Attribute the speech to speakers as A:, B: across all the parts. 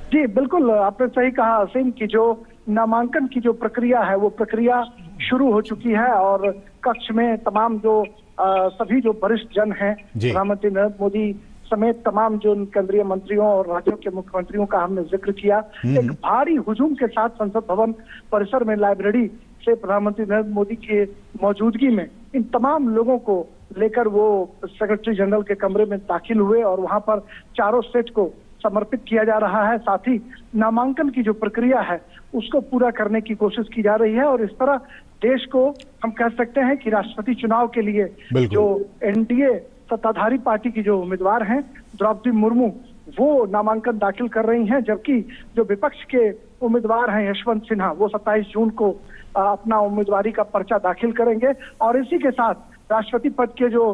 A: जी बिल्कुल, आपने सही कहा असीम की जो नामांकन की जो प्रक्रिया है वो प्रक्रिया शुरू हो चुकी है और कक्ष में तमाम जो सभी जो वरिष्ठ जन हैं,
B: जी।
A: प्रधानमंत्री नरेंद्र मोदी समेत तमाम जो केंद्रीय मंत्रियों और राज्यों के मुख्यमंत्रियों का हमने जिक्र किया। एक भारी हुजूम के साथ संसद भवन परिसर में लाइब्रेरी से प्रधानमंत्री नरेंद्र मोदी की मौजूदगी में इन तमाम लोगों को लेकर वो सेक्रेटरी जनरल के कमरे में दाखिल हुए और वहां पर चारों सेट को समर्पित किया जा रहा है। साथ ही नामांकन की जो प्रक्रिया है उसको पूरा करने की कोशिश की जा रही है और इस तरह देश को हम कह सकते हैं कि राष्ट्रपति चुनाव के लिए जो एनडीए सत्ताधारी पार्टी की जो उम्मीदवार हैं द्रौपदी मुर्मू वो नामांकन दाखिल कर रही हैं, जबकि जो विपक्ष के उम्मीदवार हैं यशवंत सिन्हा वो 27 जून को अपना उम्मीदवारी का पर्चा दाखिल करेंगे और इसी के साथ राष्ट्रपति पद के जो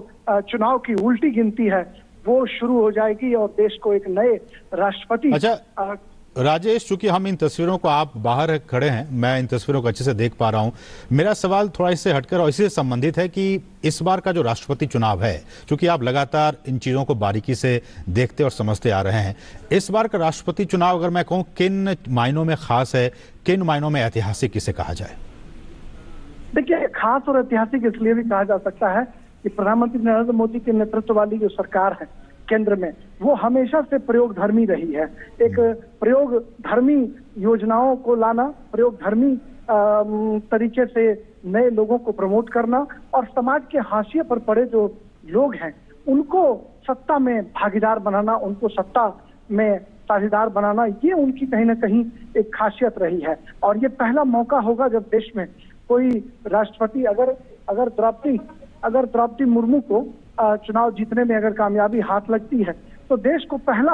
A: चुनाव की उल्टी गिनती है वो शुरू हो जाएगी और देश को एक नए राष्ट्रपति।
B: अच्छा राजेश, चूंकि हम इन तस्वीरों को, आप बाहर खड़े हैं, मैं इन तस्वीरों को अच्छे से देख पा रहा हूं, मेरा सवाल थोड़ा इससे हटकर और इसी से संबंधित है कि इस बार का जो राष्ट्रपति चुनाव है, चूंकि आप लगातार इन चीजों को बारीकी से देखते और समझते आ रहे हैं, इस बार का राष्ट्रपति चुनाव अगर मैं कहूं किन मायनों में खास है, किन मायनों में ऐतिहासिक इसे कहा जाए?
A: देखिए, खास और ऐतिहासिक इसलिए भी कहा जा सकता है कि प्रधानमंत्री नरेंद्र मोदी के नेतृत्व वाली जो सरकार है केंद्र में वो हमेशा से प्रयोगधर्मी रही है। एक प्रयोगधर्मी योजनाओं को लाना, प्रयोगधर्मी तरीके से नए लोगों को प्रमोट करना और समाज के हाशिए पर पड़े जो लोग हैं उनको सत्ता में भागीदार बनाना, उनको सत्ता में साझेदार बनाना, ये उनकी कहीं ना कहीं एक खासियत रही है। और ये पहला मौका होगा जब देश में कोई राष्ट्रपति अगर द्रौपदी मुर्मू को चुनाव जीतने में अगर कामयाबी हाथ लगती है तो देश को पहला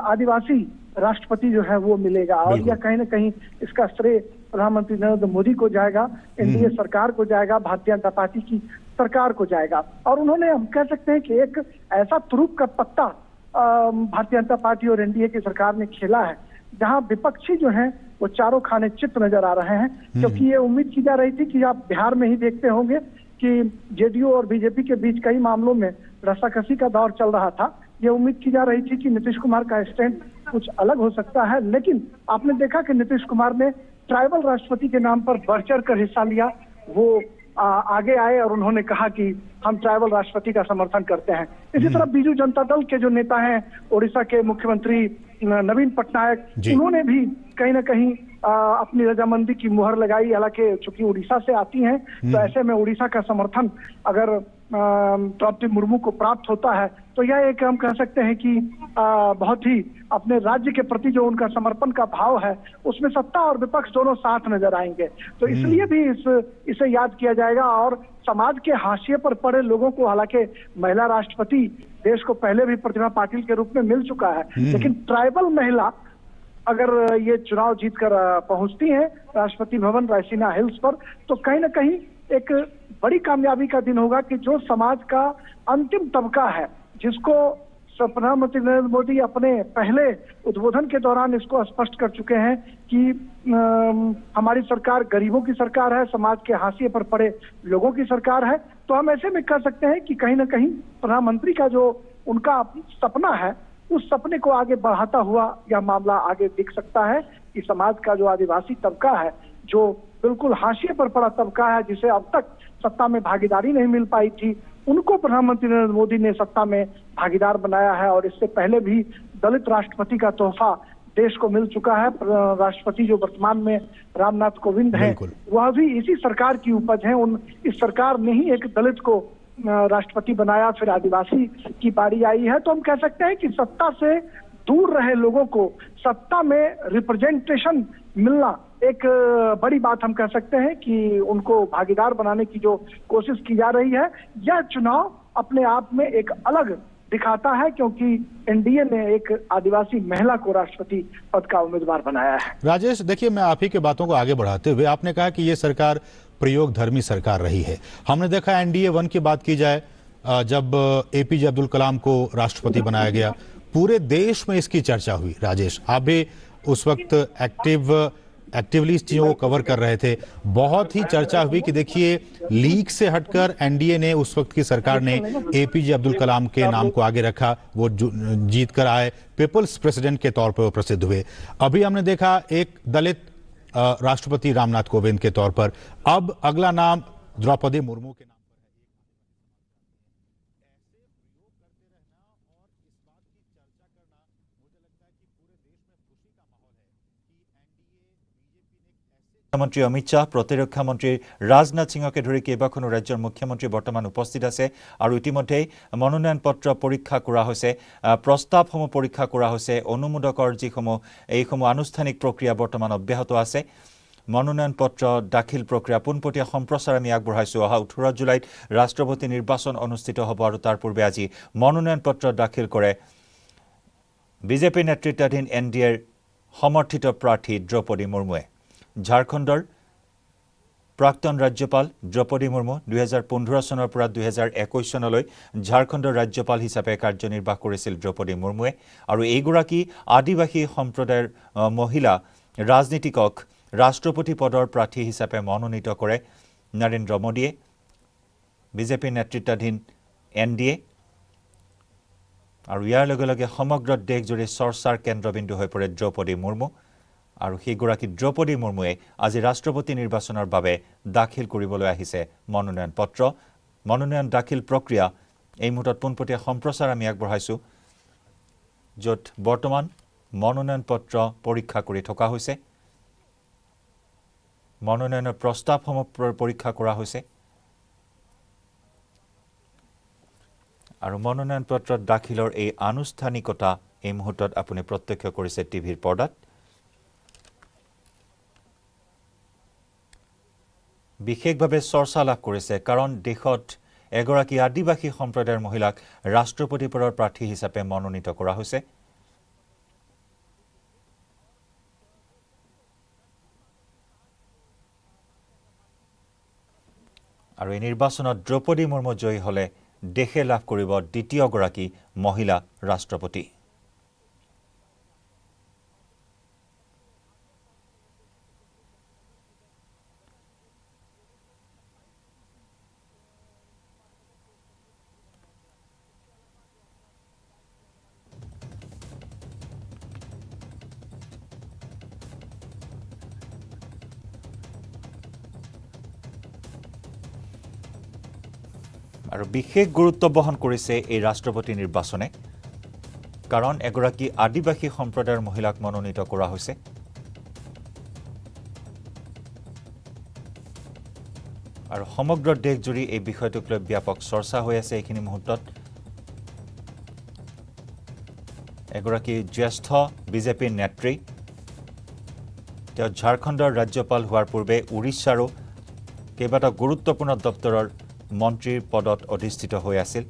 A: आदिवासी राष्ट्रपति जो है वो मिलेगा और यह कहीं ना कहीं इसका श्रेय प्रधानमंत्री नरेंद्र मोदी को जाएगा, एनडीए सरकार को जाएगा, भारतीय जनता पार्टी की सरकार को जाएगा। और उन्होंने, हम कह सकते हैं कि एक ऐसा तुरुप का पत्ता भारतीय जनता पार्टी और एनडीए की सरकार ने खेला है जहां विपक्षी जो हैं वो चारों खाने चित नजर आ रहे हैं, क्योंकि ये उम्मीद की जा रही थी कि आप बिहार में ही देखते होंगे कि जेडीयू और बीजेपी के बीच कई मामलों में रस्साकसी का दौर चल रहा था। ये उम्मीद की जा रही थी कि नीतीश कुमार का स्टैंड कुछ अलग हो सकता है, लेकिन आपने देखा कि नीतीश कुमार ने ट्राइबल राष्ट्रपति के नाम पर बढ़ चढ़ कर हिस्सा लिया। वो आगे आए और उन्होंने कहा कि हम ट्राइबल राष्ट्रपति का समर्थन करते हैं। इसी तरह बीजू जनता दल के जो नेता हैं, ओडिशा के मुख्यमंत्री नवीन पटनायक, उन्होंने भी कहीं ना कहीं अपनी रजामंदी की मुहर लगाई। हालांकि चूंकि उड़ीसा से आती हैं तो ऐसे में उड़ीसा का समर्थन अगर द्रौपदी मुर्मू को प्राप्त होता है तो यह एक, हम कह सकते हैं कि बहुत ही अपने राज्य के प्रति जो उनका समर्पण का भाव है उसमें सत्ता और विपक्ष दोनों साथ नजर आएंगे। तो इसलिए भी इसे याद किया जाएगा और समाज के हाशिए पर पड़े लोगों को, हालांकि महिला राष्ट्रपति देश को पहले भी प्रतिभा पाटिल के रूप में मिल चुका है, लेकिन ट्राइबल महिला अगर ये चुनाव जीतकर पहुंचती हैं राष्ट्रपति भवन रायसीना हिल्स पर तो कहीं ना कहीं एक बड़ी कामयाबी का दिन होगा कि जो समाज का अंतिम तबका है, जिसको प्रधानमंत्री नरेंद्र मोदी अपने पहले उद्बोधन के दौरान इसको स्पष्ट कर चुके हैं कि हमारी सरकार गरीबों की सरकार है, समाज के हाशिए पर पड़े लोगों की सरकार है। तो हम ऐसे में कह सकते हैं कि कहीं ना कहीं प्रधानमंत्री का जो उनका सपना है उस सपने को आगे बढ़ाता हुआ यह मामला आगे दिख सकता है कि समाज का जो आदिवासी तबका है, जो बिल्कुल हाशिए पर पड़ा तबका है, जिसे अब तक सत्ता में भागीदारी नहीं मिल पाई थी, उनको प्रधानमंत्री नरेंद्र मोदी ने सत्ता में भागीदार बनाया है। और इससे पहले भी दलित राष्ट्रपति का तोहफा देश को मिल चुका है। राष्ट्रपति जो वर्तमान में रामनाथ कोविंद हैं वह भी इसी सरकार की उपज है। इस सरकार ने ही एक दलित को राष्ट्रपति बनाया, फिर आदिवासी की बारी आई है। तो हम कह सकते हैं कि सत्ता से दूर रहे लोगों को सत्ता में रिप्रेजेंटेशन मिलना एक बड़ी बात हम कह सकते हैं कि उनको भागीदार बनाने की जो कोशिश की जा रही है, यह चुनाव अपने आप में एक अलग दिखाता है, क्योंकि एनडीए ने एक आदिवासी महिला को राष्ट्रपति पद का उम्मीदवार बनाया है।
B: राजेश, देखिए, मैं आप ही के बातों को आगे बढ़ाते हुए, आपने कहा कि ये सरकार प्रयोगधर्मी सरकार रही है। हमने देखा एनडीए 1 की बात की जाए, जब एपीजे अब्दुल कलाम को राष्ट्रपति बनाया गया, पूरे देश में इसकी चर्चा हुई। राजेश, आप भी उस वक्त एक्टिव एक्टिवली इस चीज़ों को कवर कर रहे थे। बहुत ही चर्चा हुई कि देखिए लीग से हटकर एनडीए ने, उस वक्त की सरकार ने एपीजे अब्दुल कलाम के नाम को आगे रखा, वो जीत कर आए, पीपल्स प्रेसिडेंट के तौर पर वो प्रसिद्ध हुए। अभी हमने देखा एक दलित राष्ट्रपति रामनाथ कोविंद के तौर पर, अब अगला नाम द्रौपदी मुर्मू के नाम।
C: মন্ত্ৰী অমিত শ্বাহ, প্ৰতিৰক্ষা মন্ত্ৰী ৰাজনাথ সিঙকে ধৰি কেইবাখনো ৰাজ্যৰ মুখ্যমন্ত্ৰী বৰ্তমান উপস্থিত আছে আৰু ইতিমধ্যেই মনোনয়ন পত্ৰ পৰীক্ষা কৰা হৈছে, প্ৰস্তাৱসমূহ পৰীক্ষা কৰা হৈছে, অনুমোদকৰ যিসমূহ এইসমূহ আনুষ্ঠানিক প্ৰক্ৰিয়া বৰ্তমান অব্যাহত আছে। মনোনয়ন পত্ৰ দাখিল প্ৰক্ৰিয়া পোনপটীয়া সম্প্ৰচাৰ আমি আগবঢ়াইছোঁ। অহা 18 জুলাইত ৰাষ্ট্ৰপতি নিৰ্বাচন অনুষ্ঠিত হ'ব আৰু তাৰ পূৰ্বে আজি মনোনয়ন পত্ৰ দাখিল কৰে বিজেপি নেতৃত্বাধীন এনডিএৰ সমৰ্থিত প্ৰাৰ্থী দ্ৰৌপদী মুৰ্মুৱে। ঝাৰখণ্ডৰ প্ৰাক্তন ৰাজ্যপাল দ্ৰৌপদী মুৰ্মু 2015 চনৰ পৰা 2021 চনলৈ ঝাৰখণ্ডৰ ৰাজ্যপাল হিচাপে কাৰ্যনিৰ্বাহ কৰিছিল দ্ৰৌপদী মুৰ্মুৱে আৰু এইগৰাকী আদিবাসী সম্প্ৰদায়ৰ মহিলা ৰাজনীতিকক ৰাষ্ট্ৰপতি পদৰ প্ৰাৰ্থী হিচাপে মনোনীত কৰে নৰেন্দ্ৰ মোদীয়ে। বিজেপি নেতৃত্বাধীন এনডিএ আৰু ইয়াৰ লগে লগে সমগ্ৰ দেশজুৰি চৰ্চাৰ কেন্দ্ৰবিন্দু হৈ পৰে দ্ৰৌপদী মুৰ্মু আৰু সেইগৰাকী দ্ৰৌপদী মুৰ্মুৱে আজি ৰাষ্ট্ৰপতি নিৰ্বাচনৰ বাবে দাখিল কৰিবলৈ আহিছে মনোনয়ন পত্ৰ। মনোনয়ন দাখিল প্ৰক্ৰিয়া এই মুহূৰ্তত পোনপটীয়া সম্প্ৰচাৰ আমি আগবঢ়াইছোঁ, য'ত বৰ্তমান মনোনয়ন পত্ৰ পৰীক্ষা কৰি থকা হৈছে, মনোনয়নৰ প্ৰস্তাৱসমূহ পৰীক্ষা কৰা হৈছে আৰু মনোনয়ন পত্ৰ দাখিলৰ এই আনুষ্ঠানিকতা এই মুহূৰ্তত আপুনি প্ৰত্যক্ষ কৰিছে টিভিৰ পৰ্দাত। বিশেষভাৱে চৰ্চা লাভ কৰিছে কাৰণ দেশত এগৰাকী আদিবাসী সম্প্ৰদায়ৰ মহিলাক ৰাষ্ট্ৰপতি পদৰ প্ৰাৰ্থী হিচাপে মনোনীত কৰা হৈছে। আৰু এই নিৰ্বাচনত দ্ৰৌপদী মুৰ্মু জয়ী হ'লে দেশে লাভ কৰিব দ্বিতীয়গৰাকী মহিলা ৰাষ্ট্ৰপতি। আৰু বিশেষ গুৰুত্ব বহন কৰিছে এই ৰাষ্ট্ৰপতি নিৰ্বাচনে কাৰণ এগৰাকী আদিবাসী সম্প্ৰদায়ৰ মহিলাক মনোনীত কৰা হৈছে। আৰু সমগ্ৰ দেশজুৰি এই বিষয়টোক লৈ ব্যাপক চৰ্চা হৈ আছে এইখিনি মুহূৰ্তত। এগৰাকী জ্যেষ্ঠ বিজেপি নেত্ৰী, তেওঁ ঝাৰখণ্ডৰ ৰাজ্যপাল হোৱাৰ পূৰ্বে উৰিষ্যাৰো কেইবাটাও গুৰুত্বপূৰ্ণ দপ্তৰৰ মন্ত্ৰীৰ পদত অধিষ্ঠিত হৈ আছিল।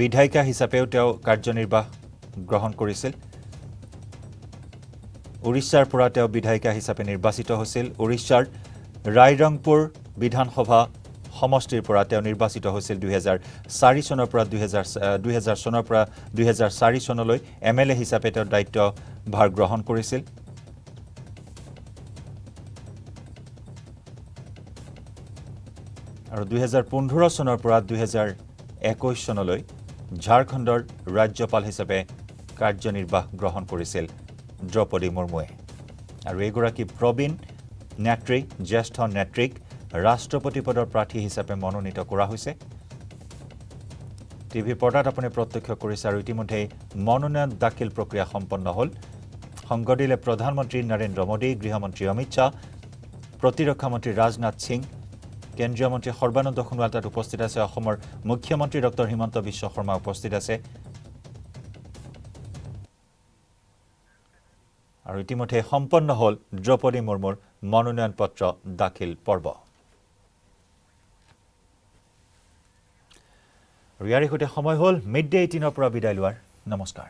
C: বিধায়িকা হিচাপেও তেওঁ কাৰ্যনিৰ্বাহ গ্ৰহণ কৰিছিল। উৰিষ্যাৰ পৰা তেওঁ বিধায়িকা হিচাপে নিৰ্বাচিত হৈছিল। উৰিষ্যাৰ ৰায়ৰংপুৰ বিধানসভা সমষ্টিৰ পৰা তেওঁ নিৰ্বাচিত হৈছিল 2004 চনৰ পৰা 2004 চনলৈ এমএলএ হিচাপে তেওঁ দায়িত্বভাৰ গ্ৰহণ কৰিছিল। আৰু 2015 চনৰ পৰা 2021 চনলৈ ঝাৰখণ্ডৰ ৰাজ্যপাল হিচাপে কাৰ্যনিৰ্বাহ গ্ৰহণ কৰিছিল দ্ৰৌপদী মুৰ্মুৱে। আৰু এইগৰাকী প্ৰবীণ নেত্ৰী, জ্যেষ্ঠ নেত্ৰীক ৰাষ্ট্ৰপতি পদৰ প্ৰাৰ্থী হিচাপে মনোনীত কৰা হৈছে। টিভি পৰ্দাত আপুনি প্ৰত্যক্ষ কৰিছে আৰু ইতিমধ্যেই মনোনয়ন দাখিল প্ৰক্ৰিয়া সম্পন্ন হ'ল। সংগ দিলে প্ৰধানমন্ত্ৰী নৰেন্দ্ৰ মোদী, গৃহমন্ত্ৰী অমিত শ্বাহ, প্ৰতিৰক্ষা মন্ত্ৰী ৰাজনাথ সিং, কেন্দ্ৰীয় মন্ত্ৰী সৰ্বানন্দ সোণোৱাল তাত উপস্থিত আছে। অসমৰ মুখ্যমন্ত্ৰী ডক্টৰ হিমন্ত বিশ্ব শৰ্মা উপস্থিত আছে। আৰু ইতিমধ্যে সম্পন্ন হ'ল দ্ৰৌপদী মুৰ্মুৰ মনোনয়ন পত্ৰ দাখিল পৰ্ব। আৰু ইয়াৰ সৈতে সময় হ'ল মিড ডে 18 পৰা বিদায় লোৱাৰ। নমস্কাৰ।